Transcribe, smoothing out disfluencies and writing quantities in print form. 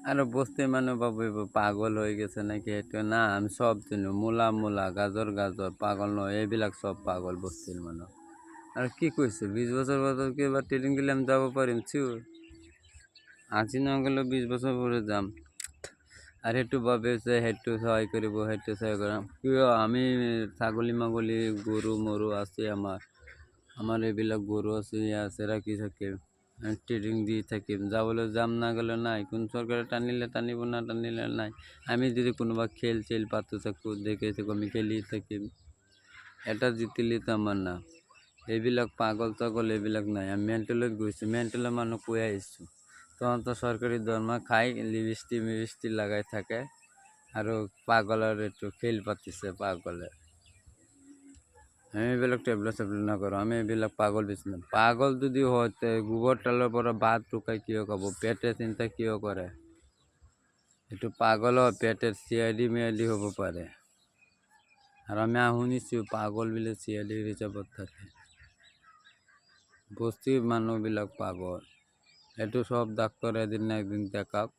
আর বস্তির মানুষ ভাববে পাগল হয়ে গেছে নাকি সেইটো না আমি সব চিনো মূলা মূলা গাজর গাজর পাগল নয় এইবিলাক সব পাগল বস্তির মানুষ আর কি কইছে 20 বছর বছর কি এবার ট্রেনিং দিলে আমি যাব পাৰিম চিওর আজি নগ'লে 20 বছর পরে যাম আর সেইটো ভাবে যে সেইটো সহায় কৰিব সেইটো সহায় কৰাম কিয় আমি ছাগলী মাগলী গৰু মৰু আছে আমাৰ এইবিলাক গৰু আছে ইয়া আছে ৰাখি থাকিম ট্রেনিং দিয়ে থাকিম যাবলৈ যাম না গ'লে নাই কোন চৰকাৰে টানিলে টানিব না টানিলে নাই আমি যদি কোনোবা খেল চেল পাতো থাকোঁ দেখে থাকোঁ আমি খেলি থাকিম এটা জিতিলে তো আমাৰ না এইবিলাক পাগল তাগল এইবিলাক নাই আমি মেণ্টেলত গৈছোঁ মেণ্টেলৰ মানুহ কৈ আহিছোঁ তহঁতৰ চৰকাৰী দৰমহা খাই লিপষ্টিক মিপষ্টিক লগাই থাকে আৰু পাগলৰ এইটো খেল পাতিছে পাগলে আমি এইবিলাক টেবলেট চেবলেট নকৰোঁ আমি এইবিলাক পাগল বেছি না পাগল যদি হয় গোবৰ তলৰ পৰা ভাত টুকাই কিয় খাব পেটে চিন্তা কিয় কৰে এইটো পাগলৰ পেটের চিআইডি মিআইডি হ'ব পাৰে আর আমি শুনিছোঁ পাগল বিলে চিআইডি হিচাপত থাকে বস্তির মানুহবিলাক পাগল এইটো সব ডাক্তৰ এদিন না একদিন দেখাওক